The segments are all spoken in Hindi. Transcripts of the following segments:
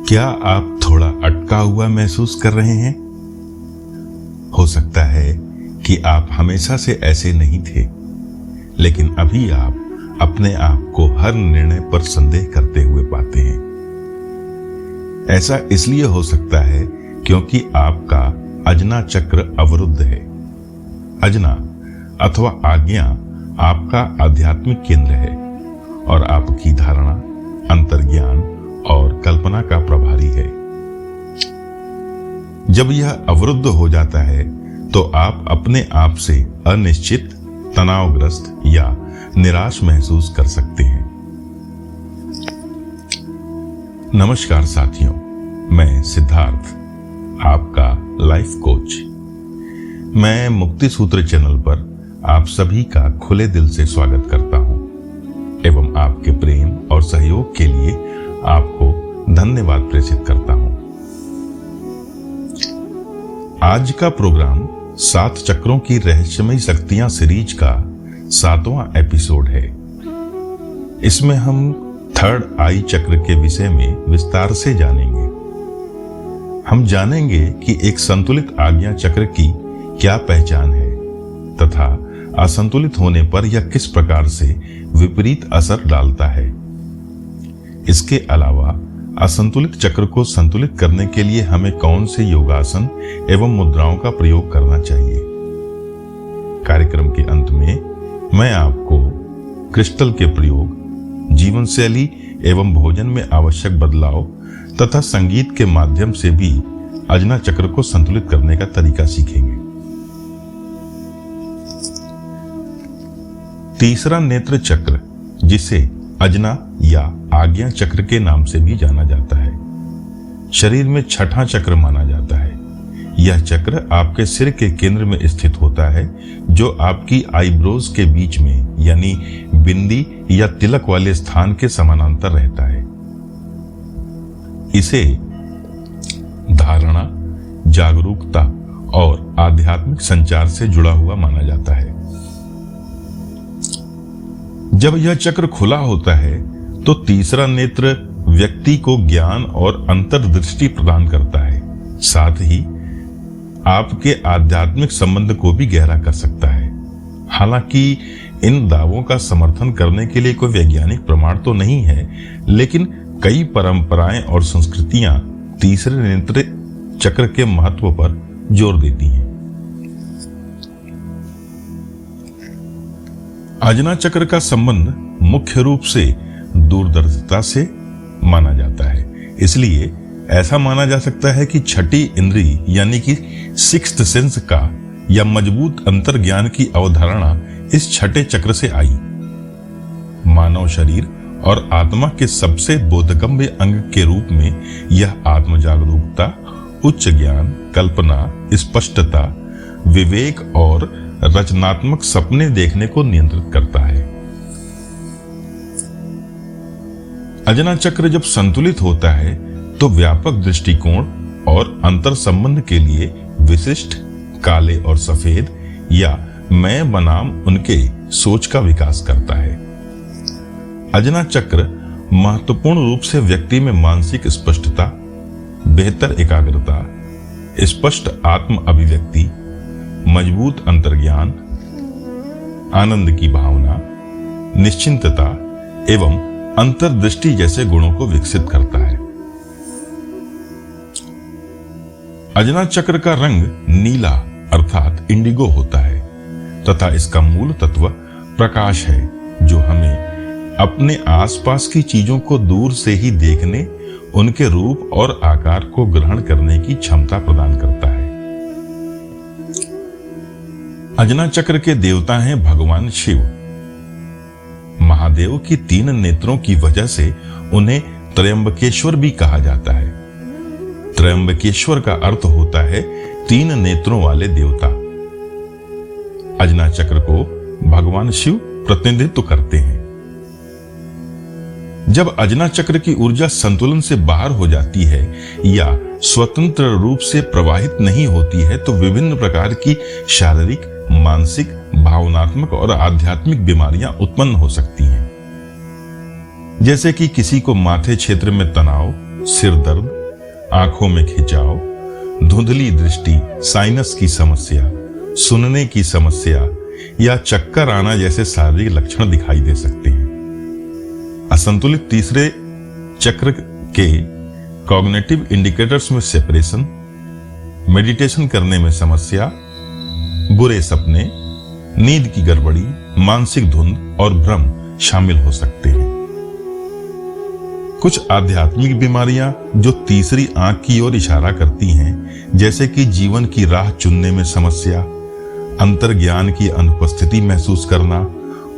क्या आप थोड़ा अटका हुआ महसूस कर रहे हैं? हो सकता है कि आप हमेशा से ऐसे नहीं थे, लेकिन अभी आप अपने आप को हर निर्णय पर संदेह करते हुए पाते हैं। ऐसा इसलिए हो सकता है क्योंकि आपका अजना चक्र अवरुद्ध है। अजना अथवा आज्ञा आपका आध्यात्मिक केंद्र है और आपकी धारणा, अंतर्ज्ञान और कल्पना का प्रभारी है। जब यह अवरुद्ध हो जाता है तो आप अपने आप से अनिश्चित, तनावग्रस्त या निराश महसूस कर सकते हैं। नमस्कार साथियों, मैं सिद्धार्थ, आपका लाइफ कोच। मैं मुक्ति सूत्र चैनल पर आप सभी का खुले दिल से स्वागत करता हूं एवं आपके प्रेम और सहयोग के लिए आपको धन्यवाद प्रेषित करता हूं। आज का प्रोग्राम 7 चक्रों की रहस्यमयी शक्तियां सीरीज का 7वां एपिसोड है। इसमें हम थर्ड आई चक्र के विषय में विस्तार से जानेंगे। हम जानेंगे कि एक संतुलित आज्ञा चक्र की क्या पहचान है तथा असंतुलित होने पर यह किस प्रकार से विपरीत असर डालता है। इसके अलावा असंतुलित चक्र को संतुलित करने के लिए हमें कौन से योगासन एवं मुद्राओं का प्रयोग करना चाहिए। कार्यक्रम के अंत में मैं आपको क्रिस्टल के प्रयोग, जीवन शैली एवं भोजन में आवश्यक बदलाव तथा संगीत के माध्यम से भी अजना चक्र को संतुलित करने का तरीका सीखेंगे। तीसरा नेत्र चक्र, जिसे अजना या आज्ञा चक्र के नाम से भी जाना जाता है, शरीर में छठा चक्र माना जाता है। यह चक्र आपके सिर के केंद्र में स्थित होता है, जो आपकी आईब्रोज के बीच में यानी बिंदी या तिलक वाले स्थान के समानांतर रहता है। इसे धारणा, जागरूकता और आध्यात्मिक संचार से जुड़ा हुआ माना जाता है। जब यह चक्र खुला होता है तो तीसरा नेत्र व्यक्ति को ज्ञान और अंतर्दृष्टि प्रदान करता है, साथ ही आपके आध्यात्मिक संबंध को भी गहरा कर सकता है। हालांकि इन दावों का समर्थन करने के लिए कोई वैज्ञानिक प्रमाण तो नहीं है, लेकिन कई परंपराएं और संस्कृतियां तीसरे नेत्र चक्र के महत्व पर जोर देती हैं। अजना चक्र का संबंध मुख्य रूप से दूरदर्शिता से माना जाता है। इसलिए ऐसा माना जा सकता है कि छठी इंद्री यानी कि सिक्स्थ सेंस का या मजबूत अंतर्ज्ञान की अवधारणा इस छठे चक्र से आई। मानव शरीर और आत्मा के सबसे बोधगम्य अंग के रूप में यह आत्म जागरूकता, उच्च ज्ञान, कल्पना, स्पष्टता, विवेक और रचनात्मक सपने देखने को नियंत्रित करता है। अजना चक्र जब संतुलित होता है तो व्यापक दृष्टिकोण और अंतर संबंध के लिए विशिष्ट काले और सफेद या मैं बनाम उनके सोच का विकास करता है। अजना चक्र महत्वपूर्ण रूप से व्यक्ति में मानसिक स्पष्टता, बेहतर एकाग्रता, स्पष्ट आत्म अभिव्यक्ति, मजबूत अंतर्ज्ञान, आनंद की भावना, निश्चिंतता एवं अंतर्दृष्टि जैसे गुणों को विकसित करता है। अजना चक्र का रंग नीला अर्थात इंडिगो होता है तथा इसका मूल तत्व प्रकाश है, जो हमें अपने आसपास की चीजों को दूर से ही देखने, उनके रूप और आकार को ग्रहण करने की क्षमता प्रदान करता है। अजना चक्र के देवता हैं भगवान शिव। महादेव की 3 नेत्रों की वजह से उन्हें त्रयंबकेश्वर भी कहा जाता है। त्रयंबकेश्वर का अर्थ होता है 3 नेत्रों वाले देवता। अजना चक्र को भगवान शिव प्रतिनिधित्व करते हैं। जब अजना चक्र की ऊर्जा संतुलन से बाहर हो जाती है या स्वतंत्र रूप से प्रवाहित नहीं होती है तो विभिन्न प्रकार की शारीरिक, मानसिक, भावनात्मक और आध्यात्मिक बीमारियां उत्पन्न हो सकती हैं, जैसे कि किसी को माथे क्षेत्र में तनाव, सिर दर्द, आंखों में खिंचाव, धुंधली दृष्टि, साइनस की समस्या, सुनने की समस्या या चक्कर आना जैसे शारीरिक लक्षण दिखाई दे सकते हैं। असंतुलित तीसरे चक्र के कॉग्निटिव इंडिकेटर्स में सेपरेशन, मेडिटेशन करने में समस्या, बुरे सपने, नींद की गड़बड़ी, मानसिक धुंध और भ्रम शामिल हो सकते हैं। कुछ आध्यात्मिक बीमारियां जो तीसरी आंख की ओर इशारा करती हैं, जैसे कि जीवन की राह चुनने में समस्या, अंतर्ज्ञान की अनुपस्थिति महसूस करना,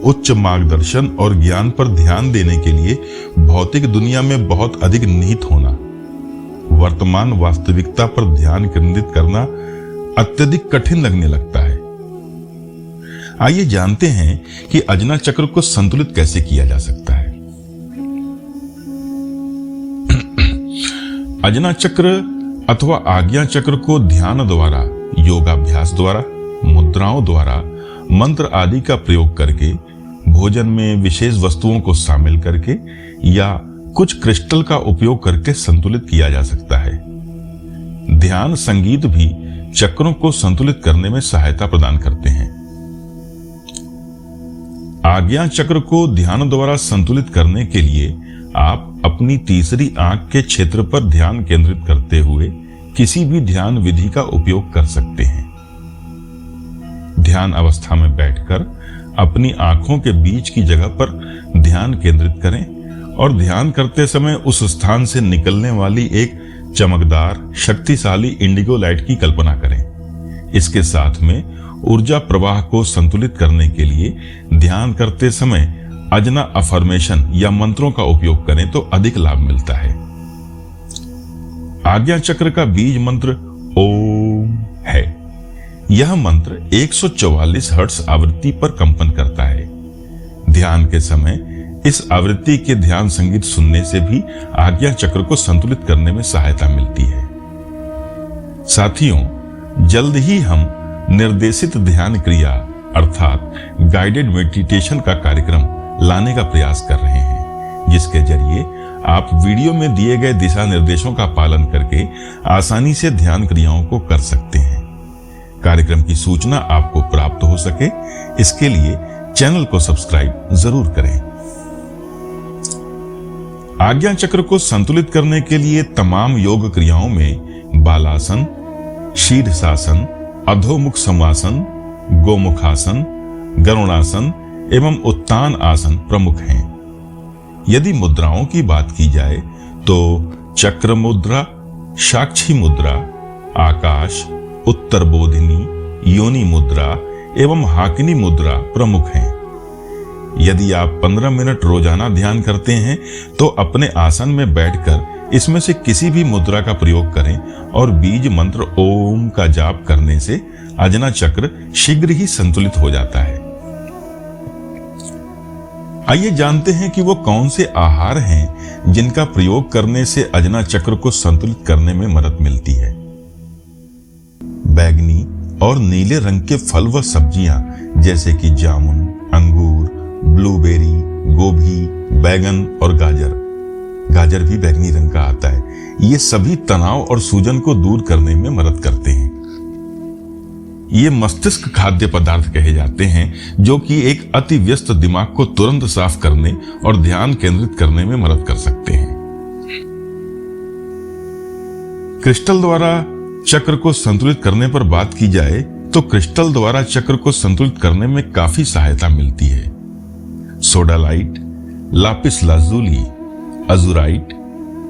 उच्च मार्गदर्शन और ज्ञान पर ध्यान देने के लिए भौतिक दुनिया में बहुत अधिक निहित होना, वर्तमान वास्तविकता पर ध्यान केंद्रित करना अत्यधिक कठिन लगने लगता है। आइए जानते हैं कि अजना चक्र को संतुलित कैसे किया जा सकता है। अजना चक्र अथवा आज्ञा चक्र को ध्यान द्वारा, योगाभ्यास द्वारा, मुद्राओं द्वारा, मंत्र आदि का प्रयोग करके, भोजन में विशेष वस्तुओं को शामिल करके या कुछ क्रिस्टल का उपयोग करके संतुलित किया जा सकता है। ध्यान संगीत भी चक्रों को संतुलित करने में सहायता प्रदान करते हैं। आज्ञा चक्र को ध्यान द्वारा संतुलित करने के लिए आप अपनी तीसरी आंख के क्षेत्र पर ध्यान केंद्रित करते हुए किसी भी ध्यान विधि का उपयोग कर सकते हैं। ध्यान अवस्था में बैठकर अपनी आंखों के बीच की जगह पर ध्यान केंद्रित करें और ध्यान करते समय उस स्थान से निकलने वाली एक चमकदार, शक्तिशाली इंडिगो लाइट की कल्पना करें। इसके साथ में ऊर्जा प्रवाह को संतुलित करने के लिए ध्यान करते समय अजना अफर्मेशन या मंत्रों का उपयोग करें तो अधिक लाभ मिलता है। आज्ञा चक्र का बीज मंत्र ओम है। यह मंत्र 144 हर्ट्ज आवृत्ति पर कंपन करता है। ध्यान के समय इस आवृत्ति के ध्यान संगीत सुनने से भी आज्ञा चक्र को संतुलित करने में सहायता मिलती है। साथियों, जल्द ही हम निर्देशित ध्यान क्रिया अर्थात गाइडेड मेडिटेशन का कार्यक्रम लाने का प्रयास कर रहे हैं, जिसके जरिए आप वीडियो में दिए गए दिशा निर्देशों का पालन करके आसानी से ध्यान क्रियाओं को कर सकते हैं। कार्यक्रम की सूचना आपको प्राप्त हो सके, इसके लिए चैनल को सब्सक्राइब जरूर करें। आज्ञा चक्र को संतुलित करने के लिए तमाम योग क्रियाओं में बालासन, शीर्षासन, अधोमुख समासन, गोमुखासन, गरुणासन एवं उत्तान आसन प्रमुख हैं। यदि मुद्राओं की बात की जाए तो चक्र मुद्रा, साक्षी मुद्रा, आकाश, उत्तर बोधिनी, योनि मुद्रा एवं हाकिनी मुद्रा प्रमुख हैं। यदि आप 15 मिनट रोजाना ध्यान करते हैं तो अपने आसन में बैठकर इसमें से किसी भी मुद्रा का प्रयोग करें और बीज मंत्र ओम का जाप करने से अजना चक्र शीघ्र ही संतुलित हो जाता है। आइए जानते हैं कि वो कौन से आहार हैं जिनका प्रयोग करने से अजना चक्र को संतुलित करने में मदद मिलती है। बैगनी और नीले रंग के फल व सब्जियां जैसे कि जामुन, अंगूर, ब्लूबेरी, गोभी, बैगन और गाजर भी बैगनी रंग का आता है। ये सभी तनाव और सूजन को दूर करने में मदद करते हैं। ये मस्तिष्क खाद्य पदार्थ कहे जाते हैं जो कि एक अति व्यस्त दिमाग को तुरंत साफ करने और ध्यान केंद्रित करने में मदद कर सकते हैं। क्रिस्टल द्वारा चक्र को संतुलित करने पर बात की जाए तो क्रिस्टल द्वारा चक्र को संतुलित करने में काफी सहायता मिलती है। सोडालाइट, लापिस लाजुली, अजुराइट,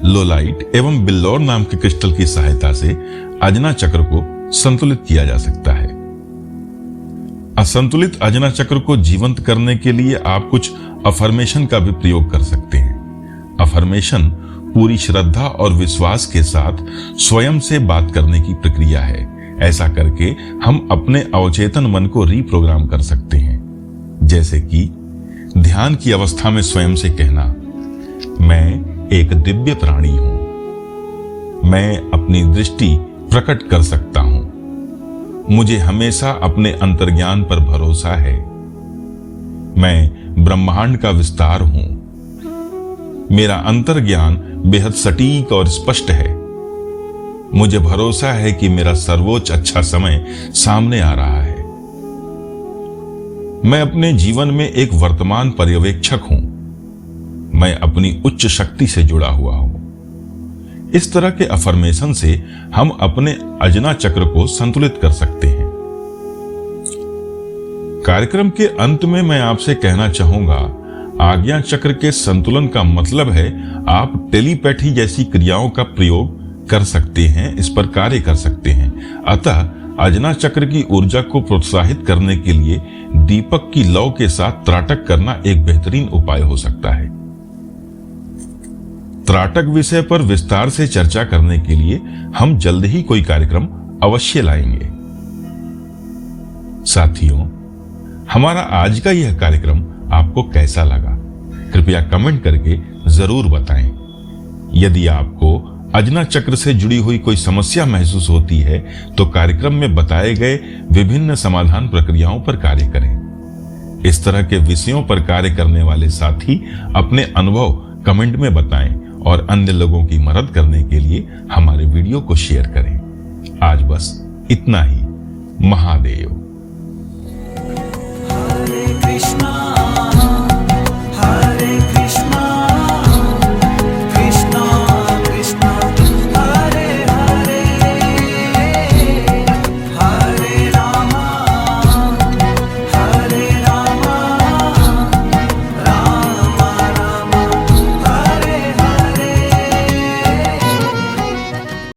लोलाइट एवं बिल्लौर नाम के क्रिस्टल की सहायता से अजना चक्र को संतुलित किया जा सकता है। असंतुलित अजना चक्र को जीवंत करने के लिए आप कुछ अफर्मेशन का भी प्रयोग कर सकते हैं। अफर्मेशन पूरी श्रद्धा और विश्वास के साथ स्वयं से बात करने की प्रक्रिया है। ऐसा करके हम अपने अवचेतन मन को रीप्रोग्राम कर सकते हैं। जैसे कि ध्यान की अवस्था में स्वयं से कहना, मैं एक दिव्य प्राणी हूं, मैं अपनी दृष्टि प्रकट कर सकता हूं, मुझे हमेशा अपने अंतर्ज्ञान पर भरोसा है, मैं ब्रह्मांड का विस्तार हूं, मेरा अंतर्ज्ञान बेहद सटीक और स्पष्ट है, मुझे भरोसा है कि मेरा सर्वोच्च अच्छा समय सामने आ रहा है। मैं अपने जीवन में एक वर्तमान पर्यवेक्षक हूं। मैं अपनी उच्च शक्ति से जुड़ा हुआ हूं। इस तरह के अफर्मेशन से हम अपने अजना चक्र को संतुलित कर सकते हैं। कार्यक्रम के अंत में मैं आपसे कहना चाहूंगा, आज्ञा चक्र के संतुलन का मतलब है आप टेलीपैथी जैसी क्रियाओं का प्रयोग कर सकते हैं, इस पर कार्य कर सकते हैं। अतः अजना चक्र की ऊर्जा को प्रोत्साहित करने के लिए दीपक की लौ के साथ त्राटक करना एक बेहतरीन उपाय हो सकता है। त्राटक विषय पर विस्तार से चर्चा करने के लिए हम जल्द ही कोई कार्यक्रम अवश्य लाएंगे। साथियों, हमारा आज का यह कार्यक्रम आपको कैसा लगा? कृपया कमेंट करके जरूर बताएं। यदि आपको अजना चक्र से जुड़ी हुई कोई समस्या महसूस होती है तो कार्यक्रम में बताए गए विभिन्न समाधान प्रक्रियाओं पर कार्य करें। इस तरह के विषयों पर कार्य करने वाले साथी अपने अनुभव कमेंट में बताएं और अन्य लोगों की मदद करने के लिए हमारे वीडियो को शेयर करें। आज बस इतना ही। महादेव।